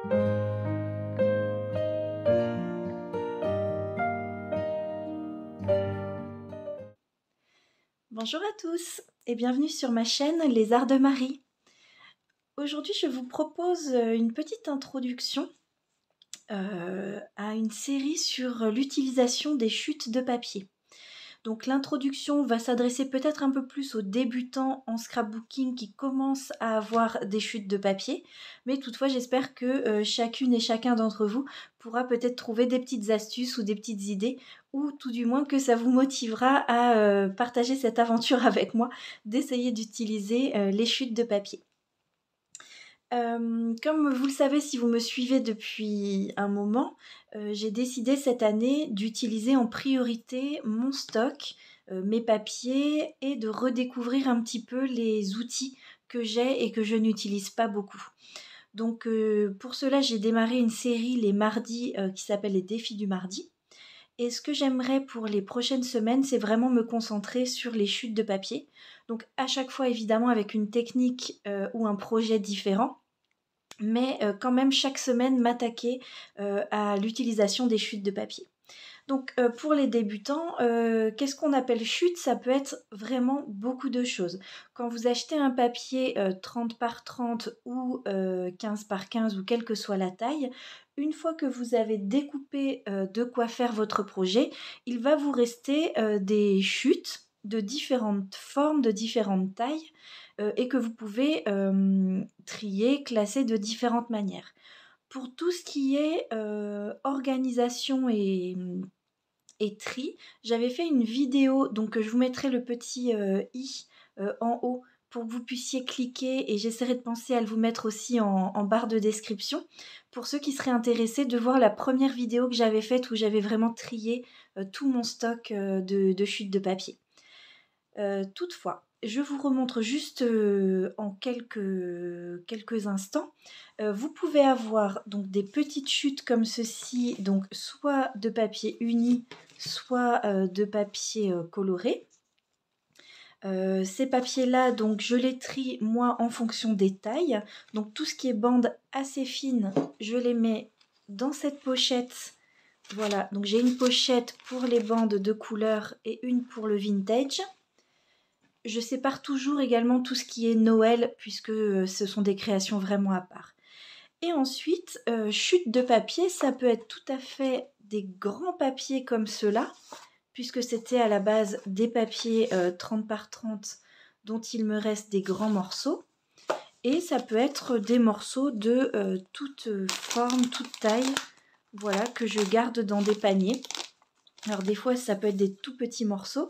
Bonjour à tous et bienvenue sur ma chaîne Les Arts de Marie. Aujourd'hui je vous propose une petite introduction à une série sur l'utilisation des chutes de papier. Donc l'introduction va s'adresser peut-être un peu plus aux débutants en scrapbooking qui commencent à avoir des chutes de papier, mais toutefois j'espère que chacune et chacun d'entre vous pourra peut-être trouver des petites astuces ou des petites idées, ou tout du moins que ça vous motivera à partager cette aventure avec moi, d'essayer d'utiliser les chutes de papier. Comme vous le savez si vous me suivez depuis un moment, j'ai décidé cette année d'utiliser en priorité mon stock, mes papiers et de redécouvrir un petit peu les outils que j'ai et que je n'utilise pas beaucoup. Donc pour cela, j'ai démarré une série les mardis qui s'appelle les défis du mardi. Et ce que j'aimerais pour les prochaines semaines, c'est vraiment me concentrer sur les chutes de papier. Donc à chaque fois évidemment avec une technique ou un projet différent, mais quand même chaque semaine m'attaquer à l'utilisation des chutes de papier. Donc pour les débutants, qu'est-ce qu'on appelle chute? Ça peut être vraiment beaucoup de choses. Quand vous achetez un papier 30 par 30 ou 15 par 15 ou quelle que soit la taille, une fois que vous avez découpé de quoi faire votre projet, il va vous rester des chutes de différentes formes, de différentes tailles, et que vous pouvez trier, classer de différentes manières. Pour tout ce qui est organisation et tri, j'avais fait une vidéo, donc je vous mettrai le petit i en haut pour que vous puissiez cliquer, et j'essaierai de penser à le vous mettre aussi en barre de description pour ceux qui seraient intéressés de voir la première vidéo que j'avais faite où j'avais vraiment trié tout mon stock de chutes de papier. Toutefois, je vous remontre juste en quelques instants. Vous pouvez avoir donc des petites chutes comme ceci, donc soit de papier uni, soit de papier coloré. Ces papiers-là, donc je les trie moi en fonction des tailles. Donc tout ce qui est bande assez fine, je les mets dans cette pochette. Voilà, donc j'ai une pochette pour les bandes de couleur et une pour le vintage. Je sépare toujours également tout ce qui est Noël, puisque ce sont des créations vraiment à part. Et ensuite, chute de papier, ça peut être tout à fait des grands papiers comme ceux-là, puisque c'était à la base des papiers 30 par 30 dont il me reste des grands morceaux. Et ça peut être des morceaux de toute forme, toute taille, voilà, que je garde dans des paniers. Alors des fois, ça peut être des tout petits morceaux,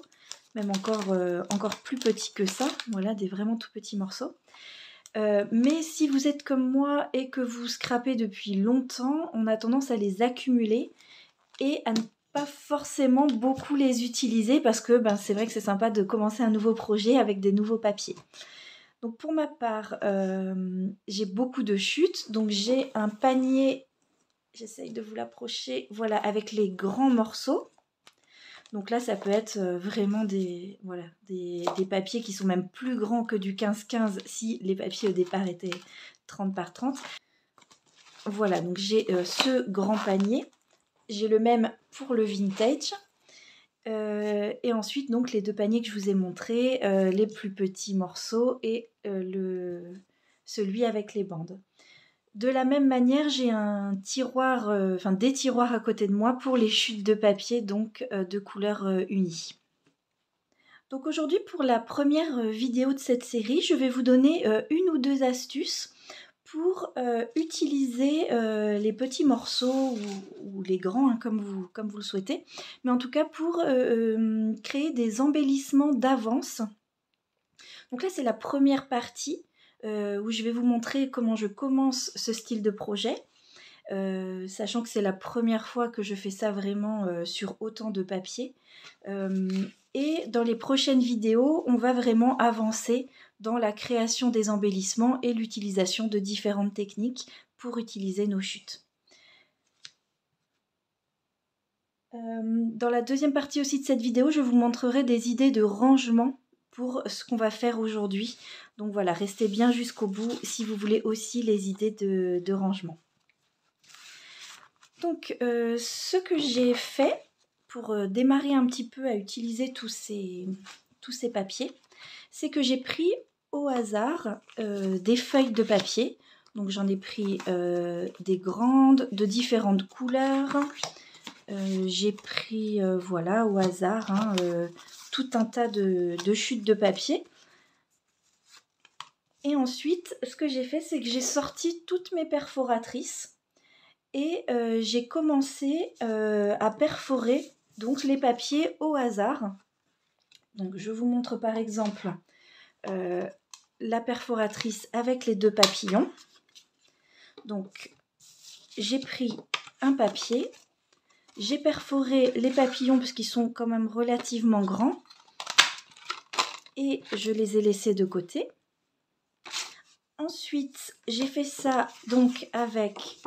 même encore plus petits que ça, voilà, des vraiment tout petits morceaux. Mais si vous êtes comme moi et que vous scrapez depuis longtemps, on a tendance à les accumuler et à ne pas forcément beaucoup les utiliser parce que c'est vrai que c'est sympa de commencer un nouveau projet avec des nouveaux papiers. Donc pour ma part, j'ai beaucoup de chutes, donc j'ai un panier, j'essaye de vous l'approcher, voilà, avec les grands morceaux. Donc là, ça peut être vraiment des papiers qui sont même plus grands que du 15-15 si les papiers au départ étaient 30 par 30. Voilà, donc j'ai ce grand panier. J'ai le même pour le vintage. Et ensuite, donc les deux paniers que je vous ai montrés, les plus petits morceaux et celui avec les bandes. De la même manière, j'ai un tiroir, des tiroirs à côté de moi pour les chutes de papier, donc de couleur unie. Donc aujourd'hui, pour la première vidéo de cette série, je vais vous donner une ou deux astuces pour utiliser les petits morceaux ou les grands, hein, comme vous le souhaitez, mais en tout cas pour créer des embellissements d'avance. Donc là, c'est la première partie où je vais vous montrer comment je commence ce style de projet, sachant que c'est la première fois que je fais ça vraiment sur autant de papier. Et dans les prochaines vidéos, on va vraiment avancer dans la création des embellissements et l'utilisation de différentes techniques pour utiliser nos chutes. Dans la deuxième partie aussi de cette vidéo, je vous montrerai des idées de rangement pour ce qu'on va faire aujourd'hui. Donc voilà, restez bien jusqu'au bout si vous voulez aussi les idées de rangement. Donc ce que j'ai fait pour démarrer un petit peu à utiliser tous ces papiers, c'est que j'ai pris au hasard des feuilles de papier. Donc j'en ai pris des grandes, de différentes couleurs. J'ai pris, voilà, au hasard, hein, tout un tas de chutes de papier. Et ensuite, ce que j'ai fait, c'est que j'ai sorti toutes mes perforatrices et j'ai commencé à perforer donc les papiers au hasard. Donc je vous montre par exemple la perforatrice avec les 2 papillons. Donc j'ai pris un papier, j'ai perforé les papillons parce qu'ils sont quand même relativement grands et je les ai laissés de côté. Ensuite j'ai fait ça donc avec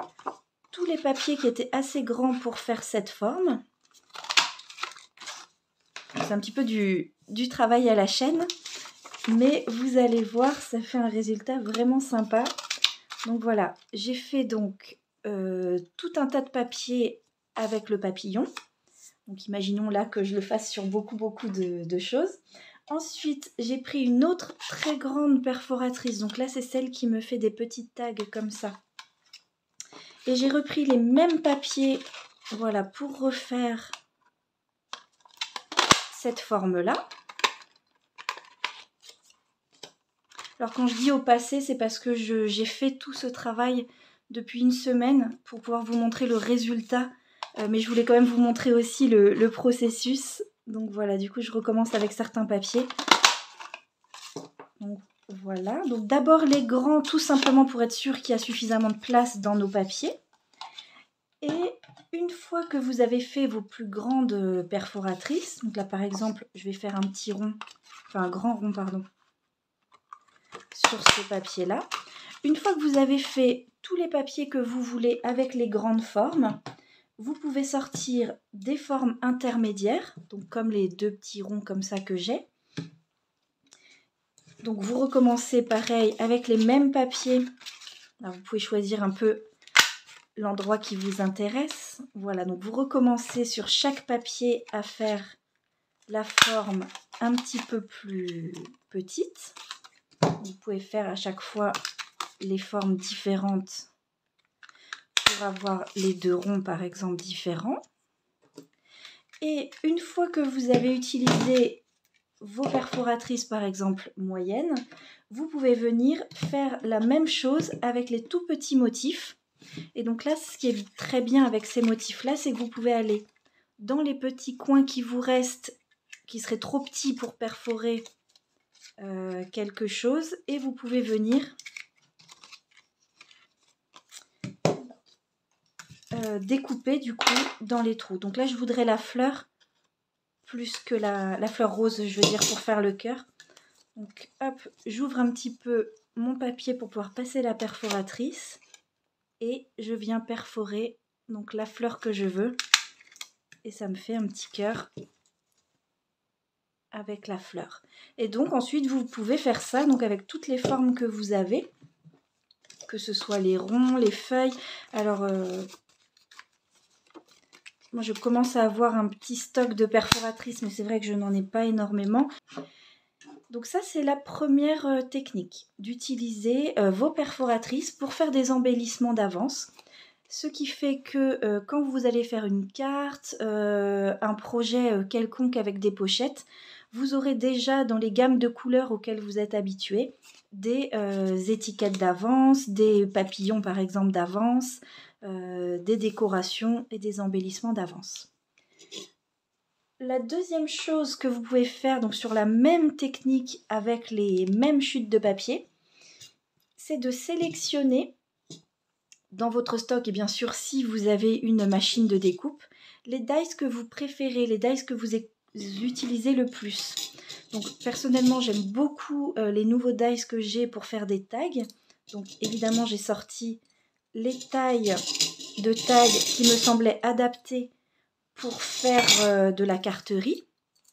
tous les papiers qui étaient assez grands pour faire cette forme. C'est un petit peu du travail à la chaîne, mais vous allez voir, ça fait un résultat vraiment sympa. Donc voilà, j'ai fait donc tout un tas de papier avec le papillon. Donc imaginons là que je le fasse sur beaucoup de choses. Ensuite, j'ai pris une autre très grande perforatrice. Donc là, c'est celle qui me fait des petites tags comme ça. Et j'ai repris les mêmes papiers, voilà, pour refaire cette forme-là. Alors quand je dis au passé, c'est parce que j'ai fait tout ce travail depuis une semaine pour pouvoir vous montrer le résultat. Mais je voulais quand même vous montrer aussi le processus. Donc voilà, du coup je recommence avec certains papiers. Donc voilà, donc d'abord les grands, tout simplement pour être sûr qu'il y a suffisamment de place dans nos papiers. Et une fois que vous avez fait vos plus grandes perforatrices, donc là par exemple je vais faire un petit rond, enfin un grand rond pardon, sur ce papier là. Une fois que vous avez fait tous les papiers que vous voulez avec les grandes formes, vous pouvez sortir des formes intermédiaires, donc comme les 2 petits ronds comme ça que j'ai. Donc vous recommencez pareil avec les mêmes papiers. Alors, vous pouvez choisir un peu l'endroit qui vous intéresse. Voilà, donc vous recommencez sur chaque papier à faire la forme un petit peu plus petite. Vous pouvez faire à chaque fois les formes différentes pour avoir les 2 ronds par exemple différents. Et une fois que vous avez utilisé vos perforatrices par exemple moyennes, vous pouvez venir faire la même chose avec les tout petits motifs. Et donc là, ce qui est très bien avec ces motifs-là, c'est que vous pouvez aller dans les petits coins qui vous restent, qui seraient trop petits pour perforer quelque chose, et vous pouvez venir découper du coup dans les trous. Donc là, je voudrais la fleur plus que la fleur rose, je veux dire, pour faire le cœur. Donc hop, j'ouvre un petit peu mon papier pour pouvoir passer la perforatrice et je viens perforer donc la fleur que je veux et ça me fait un petit cœur avec la fleur. Et donc ensuite vous pouvez faire ça donc avec toutes les formes que vous avez, que ce soit les ronds, les feuilles. Alors moi je commence à avoir un petit stock de perforatrices, mais c'est vrai que je n'en ai pas énormément. Donc ça c'est la première technique, d'utiliser vos perforatrices pour faire des embellissements d'avance. Ce qui fait que quand vous allez faire une carte, un projet quelconque avec des pochettes, vous aurez déjà dans les gammes de couleurs auxquelles vous êtes habitué des étiquettes d'avance, des papillons par exemple d'avance, des décorations et des embellissements d'avance. La deuxième chose que vous pouvez faire donc sur la même technique avec les mêmes chutes de papier, c'est de sélectionner dans votre stock, et bien sûr si vous avez une machine de découpe, les dies que vous préférez, les dies que vous utilisez le plus. Donc personnellement j'aime beaucoup les nouveaux dies que j'ai pour faire des tags. Donc évidemment j'ai sorti les tailles de tags qui me semblaient adaptées pour faire de la carterie.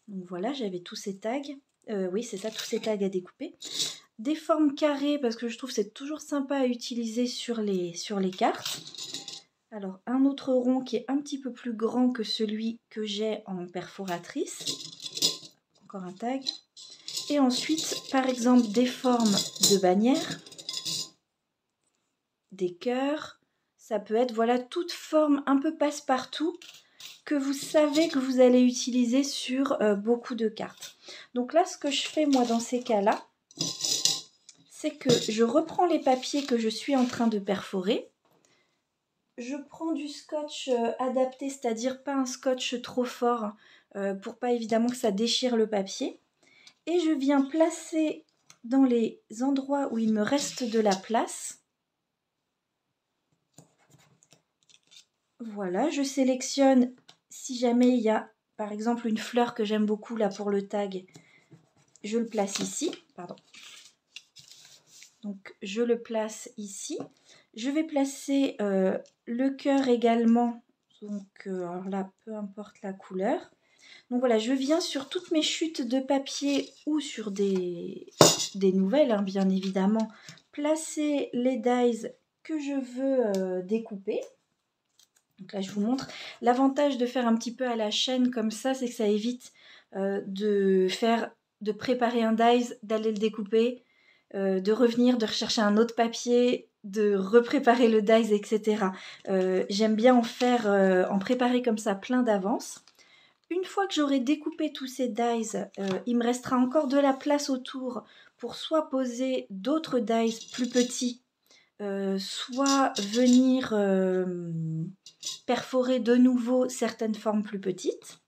Donc voilà, j'avais tous ces tags. Oui c'est ça, tous ces tags à découper. Des formes carrées parce que je trouve que c'est toujours sympa à utiliser sur les cartes. Alors un autre rond qui est un petit peu plus grand que celui que j'ai en perforatrice. Encore un tag. Et ensuite, par exemple, des formes de bannières, des cœurs. Ça peut être, voilà, toute forme un peu passe-partout que vous savez que vous allez utiliser sur beaucoup de cartes. Donc là, ce que je fais moi dans ces cas-là, c'est que je reprends les papiers que je suis en train de perforer. Je prends du scotch adapté, c'est-à-dire pas un scotch trop fort pour pas évidemment que ça déchire le papier. Et je viens placer dans les endroits où il me reste de la place. Voilà, je sélectionne si jamais il y a par exemple une fleur que j'aime beaucoup là pour le tag, je le place ici, pardon. Donc je le place ici. Je vais placer le cœur également, donc alors là peu importe la couleur. Donc voilà, je viens sur toutes mes chutes de papier ou sur des nouvelles, hein, bien évidemment, placer les dies que je veux découper. Donc là, je vous montre. L'avantage de faire un petit peu à la chaîne comme ça, c'est que ça évite de préparer un die, d'aller le découper, de revenir, de rechercher un autre papier, de repréparer le dies, etc. J'aime bien en préparer comme ça plein d'avance. Une fois que j'aurai découpé tous ces dies, il me restera encore de la place autour pour soit poser d'autres dies plus petits, soit venir perforer de nouveau certaines formes plus petites.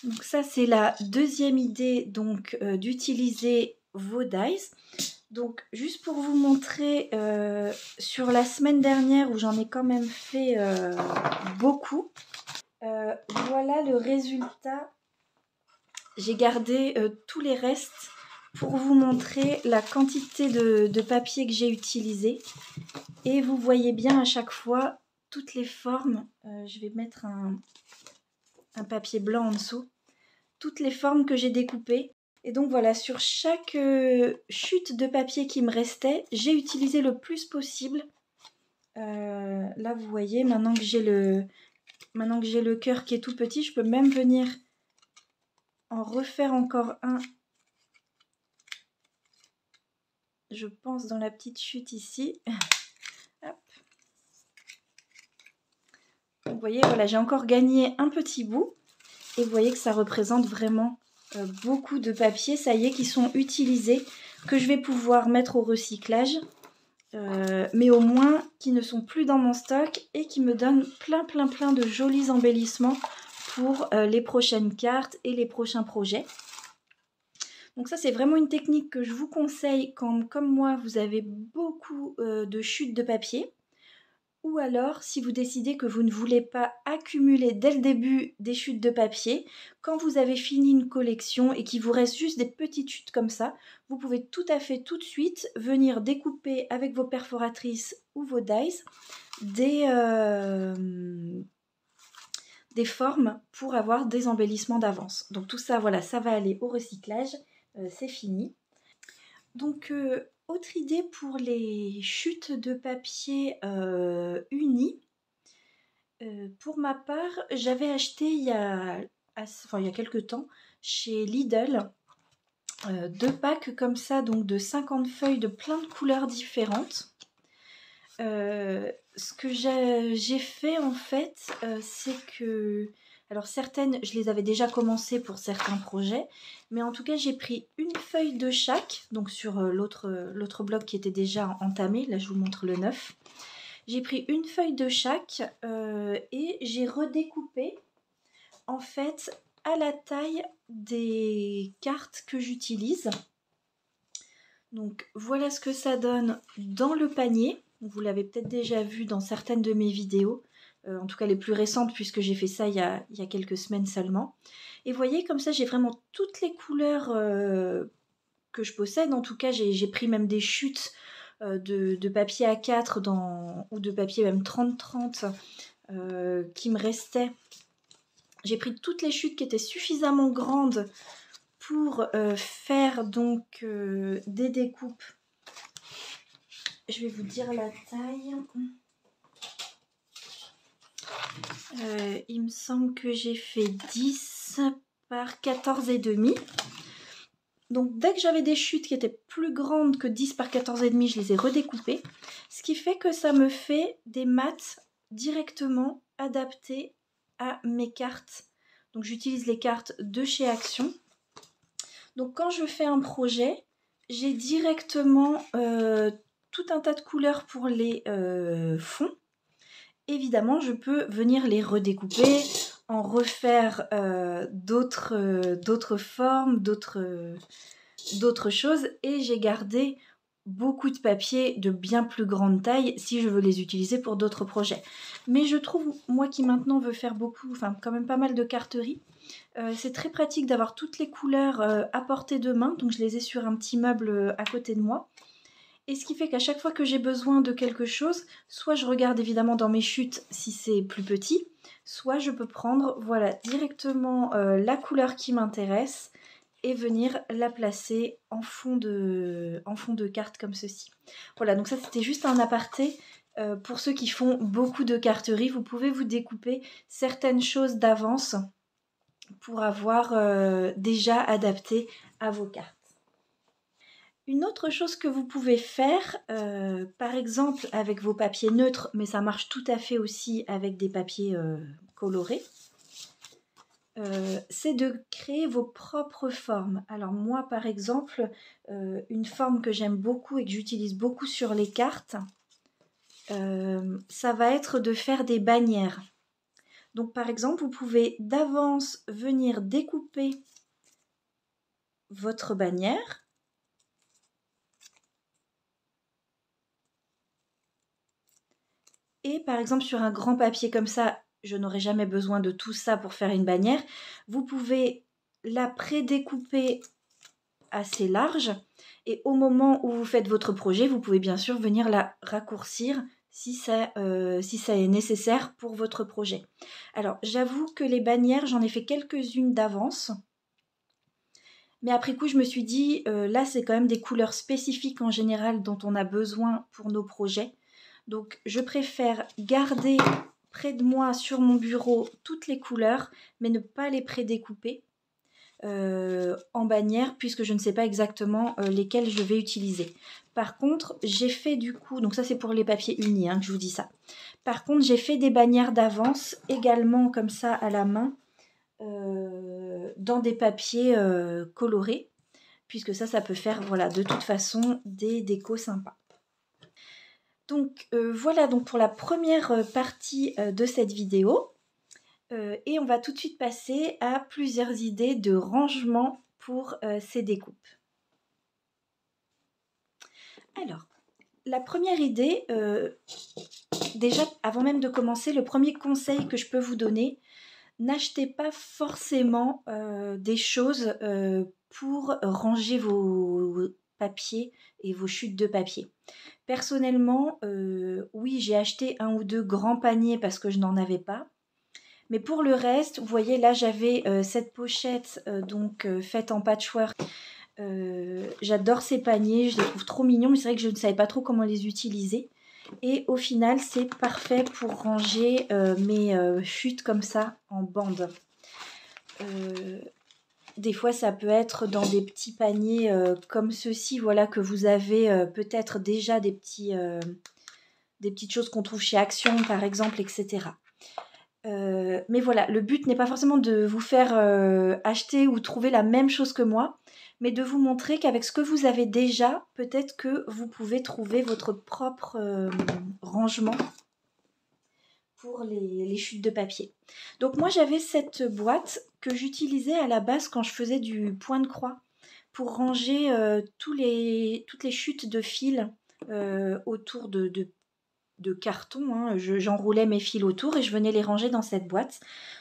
Donc ça c'est la deuxième idée donc d'utiliser vos dies. Donc juste pour vous montrer sur la semaine dernière où j'en ai quand même fait beaucoup, voilà le résultat. J'ai gardé tous les restes pour vous montrer la quantité de papier que j'ai utilisé. Et vous voyez bien à chaque fois toutes les formes. Je vais mettre un papier blanc en dessous. Toutes les formes que j'ai découpées. Et donc voilà, sur chaque chute de papier qui me restait, j'ai utilisé le plus possible. Là, vous voyez, maintenant que j'ai le cœur qui est tout petit, je peux même venir en refaire encore un. Je pense dans la petite chute ici. Hop. Donc, vous voyez, voilà, j'ai encore gagné un petit bout. Et vous voyez que ça représente vraiment beaucoup de papiers, ça y est, qui sont utilisés, que je vais pouvoir mettre au recyclage. Mais au moins qui ne sont plus dans mon stock et qui me donnent plein de jolis embellissements pour les prochaines cartes et les prochains projets. Donc ça c'est vraiment une technique que je vous conseille quand, comme moi, vous avez beaucoup de chutes de papier. Ou alors, si vous décidez que vous ne voulez pas accumuler dès le début des chutes de papier, quand vous avez fini une collection et qu'il vous reste juste des petites chutes comme ça, vous pouvez tout à fait tout de suite venir découper avec vos perforatrices ou vos dies des formes pour avoir des embellissements d'avance. Donc tout ça, voilà, ça va aller au recyclage, c'est fini. Donc, autre idée pour les chutes de papier unies. Pour ma part, j'avais acheté il y a quelque temps chez Lidl 2 packs comme ça, donc de 50 feuilles de plein de couleurs différentes. Ce que j'ai fait en fait, c'est que alors certaines, je les avais déjà commencées pour certains projets, mais en tout cas j'ai pris une feuille de chaque, donc sur l'autre bloc qui était déjà entamé, là je vous montre le neuf. J'ai pris une feuille de chaque et j'ai redécoupé en fait à la taille des cartes que j'utilise. Donc voilà ce que ça donne dans le panier. Vous l'avez peut-être déjà vu dans certaines de mes vidéos, en tout cas les plus récentes puisque j'ai fait ça il y a quelques semaines seulement. Et vous voyez comme ça j'ai vraiment toutes les couleurs que je possède. En tout cas j'ai pris même des chutes de papier A4 ou de papier même 30-30 qui me restaient. J'ai pris toutes les chutes qui étaient suffisamment grandes pour faire donc des découpes. Je vais vous dire la taille. Il me semble que j'ai fait 10 par 14,5. Donc dès que j'avais des chutes qui étaient plus grandes que 10 par 14,5, je les ai redécoupées. Ce qui fait que ça me fait des maths directement adaptés à mes cartes. Donc j'utilise les cartes de chez Action. Donc quand je fais un projet, j'ai directement tout un tas de couleurs pour les fonds. Évidemment, je peux venir les redécouper, en refaire d'autres formes, d'autres choses. Et j'ai gardé beaucoup de papier de bien plus grande taille si je veux les utiliser pour d'autres projets. Mais je trouve, moi qui maintenant veux faire beaucoup, enfin quand même pas mal de carterie, c'est très pratique d'avoir toutes les couleurs à portée de main. Donc je les ai sur un petit meuble à côté de moi. Et ce qui fait qu'à chaque fois que j'ai besoin de quelque chose, soit je regarde évidemment dans mes chutes si c'est plus petit, soit je peux prendre voilà, directement la couleur qui m'intéresse et venir la placer en fond de carte comme ceci. Voilà, donc ça c'était juste un aparté. Pour ceux qui font beaucoup de carterie, vous pouvez vous découper certaines choses d'avance pour avoir déjà adapté à vos cartes. Une autre chose que vous pouvez faire, par exemple avec vos papiers neutres, mais ça marche tout à fait aussi avec des papiers colorés, c'est de créer vos propres formes. Alors moi par exemple, une forme que j'aime beaucoup et que j'utilise beaucoup sur les cartes, ça va être de faire des bannières. Donc par exemple, vous pouvez d'avance venir découper votre bannière. Et par exemple sur un grand papier comme ça, je n'aurai jamais besoin de tout ça pour faire une bannière. Vous pouvez la prédécouper assez large et au moment où vous faites votre projet, vous pouvez bien sûr venir la raccourcir si ça est nécessaire pour votre projet. Alors j'avoue que les bannières, j'en ai fait quelques-unes d'avance. Mais après coup, je me suis dit, là c'est quand même des couleurs spécifiques en général dont on a besoin pour nos projets. Donc je préfère garder près de moi sur mon bureau toutes les couleurs, mais ne pas les prédécouper en bannière puisque je ne sais pas exactement lesquelles je vais utiliser. Par contre, j'ai fait du coup, donc ça c'est pour les papiers unis que je vous dis ça. Par contre, j'ai fait des bannières d'avance également comme ça à la main dans des papiers colorés puisque ça peut faire voilà, de toute façon des décos sympas. Donc voilà donc pour la première partie de cette vidéo. Et on va tout de suite passer à plusieurs idées de rangement pour ces découpes. Alors, la première idée, déjà avant même de commencer, le premier conseil que je peux vous donner, n'achetez pas forcément des choses pour ranger vos papiers et vos chutes de papier. Personnellement, oui, j'ai acheté un ou deux grands paniers parce que je n'en avais pas. Mais pour le reste, vous voyez, là, j'avais cette pochette faite en patchwork. J'adore ces paniers, je les trouve trop mignons, mais c'est vrai que je ne savais pas trop comment les utiliser. Et au final, c'est parfait pour ranger mes chutes comme ça en bande. Des fois, ça peut être dans des petits paniers comme ceux-ci, voilà, que vous avez peut-être déjà des petites choses qu'on trouve chez Action, par exemple, etc. Mais voilà, le but n'est pas forcément de vous faire acheter ou trouver la même chose que moi, mais de vous montrer qu'avec ce que vous avez déjà, peut-être que vous pouvez trouver votre propre rangement pour les chutes de papier. Donc moi j'avais cette boîte que j'utilisais à la base quand je faisais du point de croix pour ranger toutes les chutes de fils autour de carton. Hein. J'enroulais mes fils autour et je venais les ranger dans cette boîte.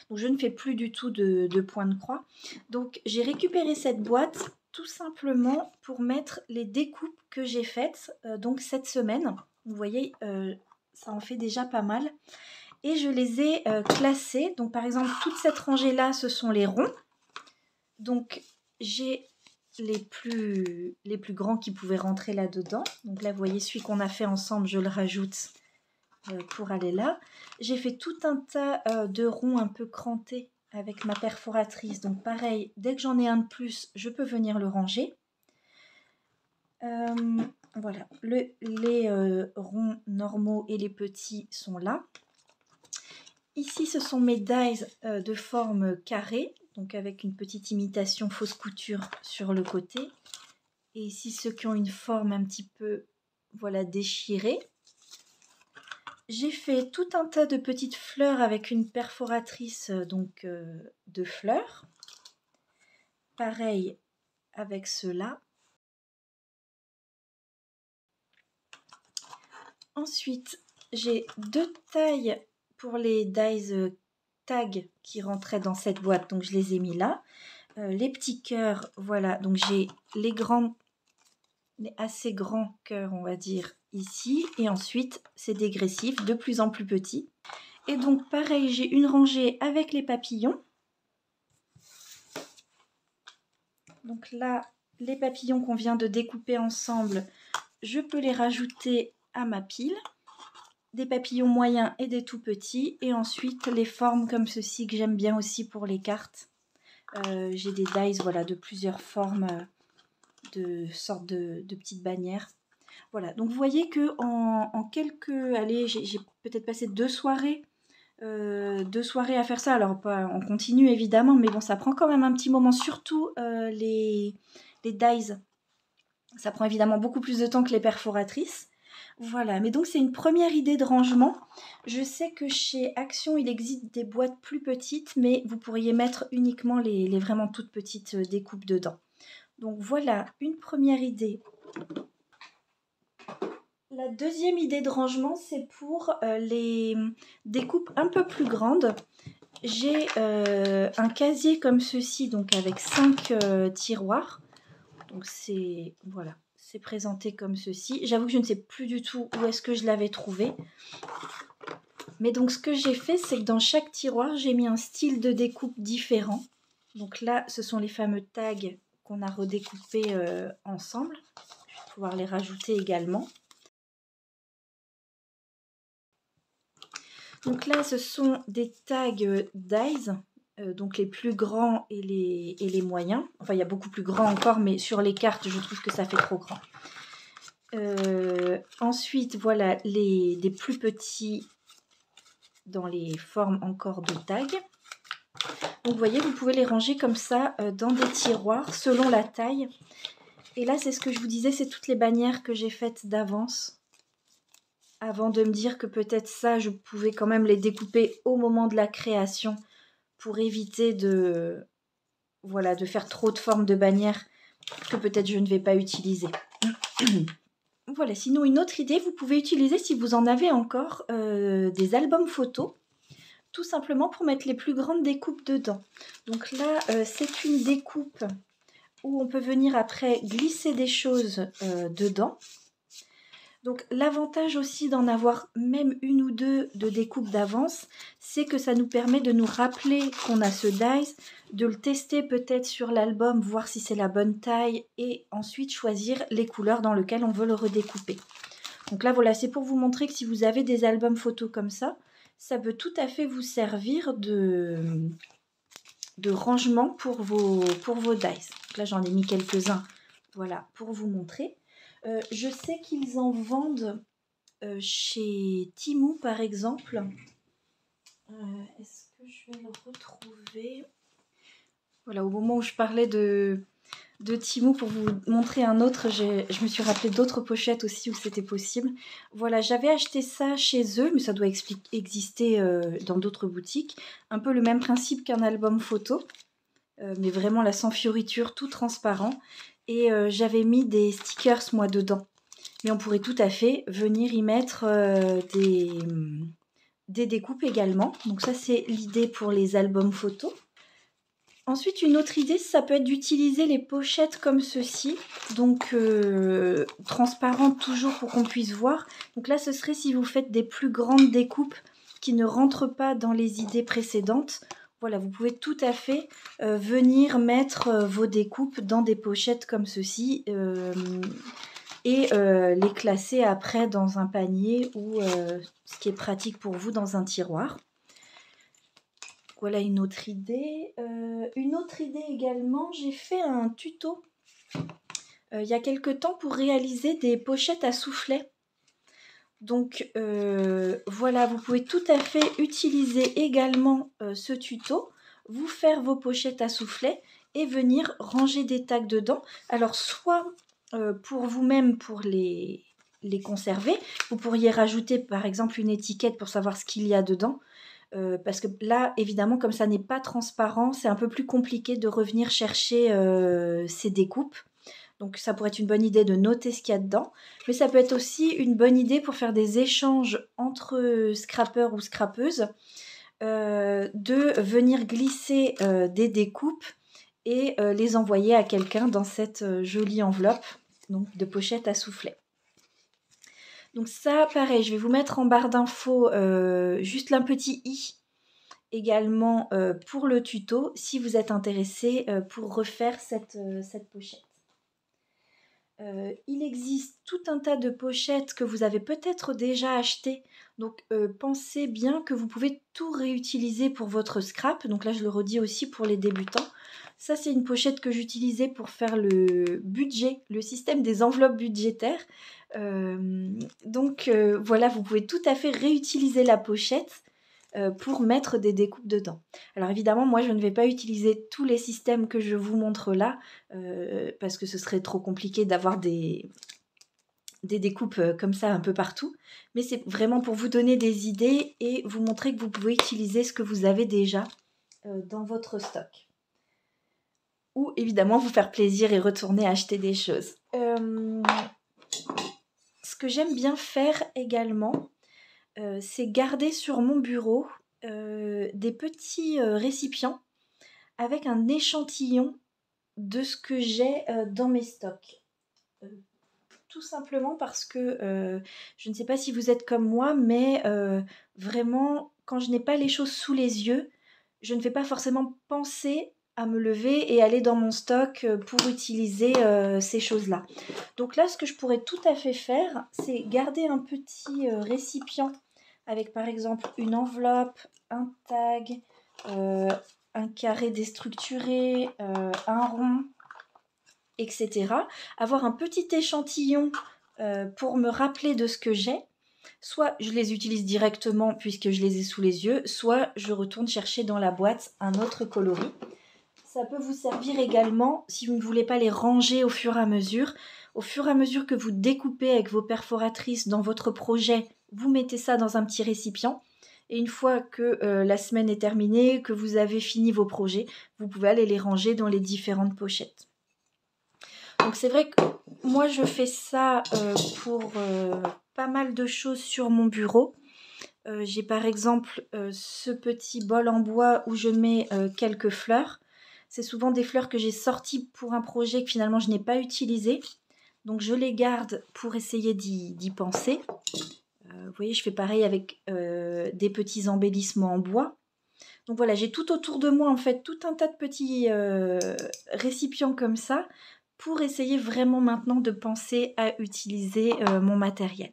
Donc je ne fais plus du tout de point de croix. Donc j'ai récupéré cette boîte tout simplement pour mettre les découpes que j'ai faites donc cette semaine. Vous voyez, ça en fait déjà pas mal. Et je les ai classées. Donc par exemple, toute cette rangée-là, ce sont les ronds. Donc j'ai les plus grands qui pouvaient rentrer là-dedans. Donc là, vous voyez, celui qu'on a fait ensemble, je le rajoute pour aller là. J'ai fait tout un tas de ronds un peu crantés avec ma perforatrice. Donc pareil, dès que j'en ai un de plus, je peux venir le ranger. Voilà, les ronds normaux et les petits sont là. Ici, ce sont mes dies de forme carrée, donc avec une petite imitation fausse couture sur le côté. Et ici, ceux qui ont une forme un petit peu, voilà, déchirée. J'ai fait tout un tas de petites fleurs avec une perforatrice donc de fleurs. Pareil avec ceux-là. Ensuite, j'ai deux tailles pour les dies tags qui rentraient dans cette boîte, donc je les ai mis là. Les petits cœurs, voilà, donc j'ai les assez grands cœurs, on va dire, ici. Et ensuite, c'est dégressif, de plus en plus petit. Et donc, pareil, j'ai une rangée avec les papillons. Donc là, les papillons qu'on vient de découper ensemble, je peux les rajouter à ma pile. Des papillons moyens et des tout petits. Et ensuite, les formes comme ceci que j'aime bien aussi pour les cartes. J'ai des dies, voilà, de plusieurs formes, de sortes de petites bannières. Voilà, donc vous voyez que en quelques... Allez, j'ai peut-être passé 2 soirées à faire ça. Alors, pas en continu, évidemment, mais bon, ça prend quand même un petit moment. Surtout les dies. Ça prend évidemment beaucoup plus de temps que les perforatrices. Voilà, mais donc c'est une première idée de rangement. Je sais que chez Action, il existe des boîtes plus petites, mais vous pourriez mettre uniquement les vraiment toutes petites découpes dedans. Donc voilà, une première idée. La deuxième idée de rangement, c'est pour les découpes un peu plus grandes. J'ai un casier comme ceci, donc avec 5 tiroirs. Donc c'est voilà, c'est présenté comme ceci. J'avoue que je ne sais plus du tout où est-ce que je l'avais trouvé. Mais donc ce que j'ai fait, c'est que dans chaque tiroir, j'ai mis un style de découpe différent. Donc là, ce sont les fameux tags qu'on a redécoupés ensemble. Je vais pouvoir les rajouter également. Donc là, ce sont des tags dies, donc les plus grands et les moyens. Enfin, il y a beaucoup plus grand encore, mais sur les cartes, je trouve que ça fait trop grand. Ensuite, voilà, des plus petits dans les formes encore de tags. Donc, vous voyez, vous pouvez les ranger comme ça dans des tiroirs selon la taille. Et là, c'est ce que je vous disais, c'est toutes les bannières que j'ai faites d'avance. Avant de me dire que peut-être ça, je pouvais quand même les découper au moment de la création pour éviter de faire trop de formes de bannières que peut-être je ne vais pas utiliser. Voilà, sinon une autre idée, vous pouvez utiliser, si vous en avez encore, des albums photos, tout simplement pour mettre les plus grandes découpes dedans. Donc là, c'est une découpe où on peut venir après glisser des choses dedans. Donc l'avantage aussi d'en avoir même une ou deux de découpe d'avance, c'est que ça nous permet de nous rappeler qu'on a ce dies, de le tester peut-être sur l'album, voir si c'est la bonne taille et ensuite choisir les couleurs dans lesquelles on veut le redécouper. Donc là, voilà, c'est pour vous montrer que si vous avez des albums photos comme ça peut tout à fait vous servir de rangement pour vos dies. Donc là, j'en ai mis quelques-uns, voilà, pour vous montrer. Je sais qu'ils en vendent chez Temu, par exemple. Est-ce que je vais le retrouver? Voilà, au moment où je parlais de Temu, pour vous montrer un autre, je me suis rappelé d'autres pochettes aussi où c'était possible. Voilà, j'avais acheté ça chez eux, mais ça doit exister dans d'autres boutiques. Un peu le même principe qu'un album photo, mais vraiment là sans fioriture, tout transparent. Et j'avais mis des stickers moi dedans. Mais on pourrait tout à fait venir y mettre des découpes également. Donc ça, c'est l'idée pour les albums photos. Ensuite, une autre idée, ça peut être d'utiliser les pochettes comme ceci, donc transparentes toujours pour qu'on puisse voir. Donc là, ce serait si vous faites des plus grandes découpes qui ne rentrent pas dans les idées précédentes. Voilà, vous pouvez tout à fait venir mettre vos découpes dans des pochettes comme ceci et les classer après dans un panier ou, ce qui est pratique pour vous, dans un tiroir. Voilà une autre idée. Une autre idée également, j'ai fait un tuto il y a quelque temps pour réaliser des pochettes à soufflet. Donc voilà, vous pouvez tout à fait utiliser également ce tuto, vous faire vos pochettes à soufflet et venir ranger des tags dedans. Alors soit pour vous-même, pour les conserver, vous pourriez rajouter par exemple une étiquette pour savoir ce qu'il y a dedans. Parce que là, évidemment, comme ça n'est pas transparent, c'est un peu plus compliqué de revenir chercher ces découpes. Donc ça pourrait être une bonne idée de noter ce qu'il y a dedans. Mais ça peut être aussi une bonne idée pour faire des échanges entre scrappeurs ou scrappeuses, de venir glisser des découpes et les envoyer à quelqu'un dans cette jolie enveloppe, donc de pochette à soufflet. Donc ça, pareil, je vais vous mettre en barre d'infos juste un petit i également pour le tuto si vous êtes intéressé pour refaire cette pochette. Il existe tout un tas de pochettes que vous avez peut-être déjà achetées, donc pensez bien que vous pouvez tout réutiliser pour votre scrap. Donc là, je le redis aussi pour les débutants. Ça, c'est une pochette que j'utilisais pour faire le budget, le système des enveloppes budgétaires. Donc voilà, vous pouvez tout à fait réutiliser la pochette pour mettre des découpes dedans. Alors évidemment, moi je ne vais pas utiliser tous les systèmes que je vous montre là, parce que ce serait trop compliqué d'avoir des découpes comme ça un peu partout, mais c'est vraiment pour vous donner des idées et vous montrer que vous pouvez utiliser ce que vous avez déjà dans votre stock. Ou évidemment vous faire plaisir et retourner acheter des choses. Ce que j'aime bien faire également, c'est garder sur mon bureau des petits récipients avec un échantillon de ce que j'ai dans mes stocks. Tout simplement parce que je ne sais pas si vous êtes comme moi, mais vraiment, quand je n'ai pas les choses sous les yeux, je ne vais pas forcément penser à me lever et aller dans mon stock pour utiliser ces choses-là. Donc là, ce que je pourrais tout à fait faire, c'est garder un petit récipient avec par exemple une enveloppe, un tag, un carré déstructuré, un rond, etc. Avoir un petit échantillon pour me rappeler de ce que j'ai. Soit je les utilise directement puisque je les ai sous les yeux, soit je retourne chercher dans la boîte un autre coloris. Ça peut vous servir également si vous ne voulez pas les ranger au fur et à mesure. Au fur et à mesure que vous découpez avec vos perforatrices dans votre projet, vous mettez ça dans un petit récipient. Et une fois que la semaine est terminée, que vous avez fini vos projets, vous pouvez aller les ranger dans les différentes pochettes. Donc c'est vrai que moi je fais ça pour pas mal de choses sur mon bureau. J'ai par exemple ce petit bol en bois où je mets quelques fleurs. C'est souvent des fleurs que j'ai sorties pour un projet que finalement je n'ai pas utilisé. Donc je les garde pour essayer d'y penser. Vous voyez, je fais pareil avec des petits embellissements en bois. Donc voilà, j'ai tout autour de moi en fait tout un tas de petits récipients comme ça pour essayer vraiment maintenant de penser à utiliser mon matériel.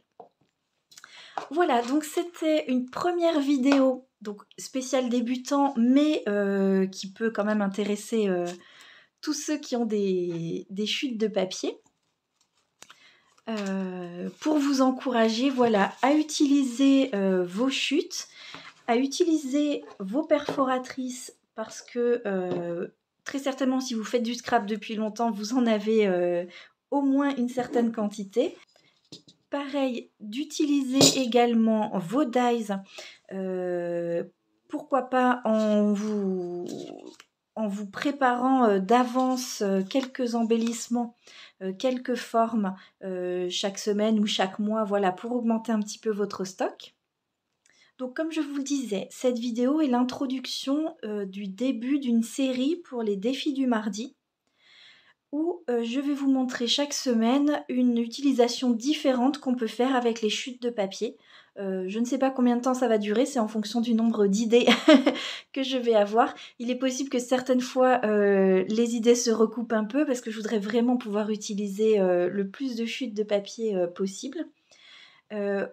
Voilà, donc c'était une première vidéo, donc spéciale débutant, mais qui peut quand même intéresser tous ceux qui ont des chutes de papier. Pour vous encourager, voilà, à utiliser vos chutes, à utiliser vos perforatrices parce que très certainement si vous faites du scrap depuis longtemps, vous en avez au moins une certaine quantité. Pareil, d'utiliser également vos dies, pourquoi pas en vous préparant d'avance quelques embellissements, quelques formes chaque semaine ou chaque mois, voilà, pour augmenter un petit peu votre stock. Donc comme je vous le disais, cette vidéo est l'introduction du début d'une série pour les défis du mardi où je vais vous montrer chaque semaine une utilisation différente qu'on peut faire avec les chutes de papier. Je ne sais pas combien de temps ça va durer, c'est en fonction du nombre d'idées que je vais avoir. Il est possible que certaines fois les idées se recoupent un peu parce que je voudrais vraiment pouvoir utiliser le plus de chutes de papier possible.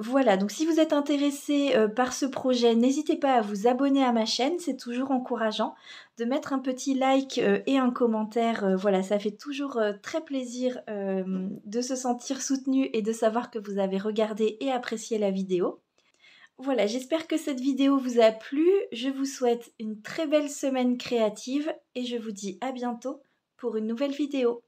Voilà, donc si vous êtes intéressé par ce projet, n'hésitez pas à vous abonner à ma chaîne, c'est toujours encourageant. De mettre un petit like et un commentaire, voilà, ça fait toujours très plaisir de se sentir soutenu et de savoir que vous avez regardé et apprécié la vidéo. Voilà, j'espère que cette vidéo vous a plu. Je vous souhaite une très belle semaine créative et je vous dis à bientôt pour une nouvelle vidéo.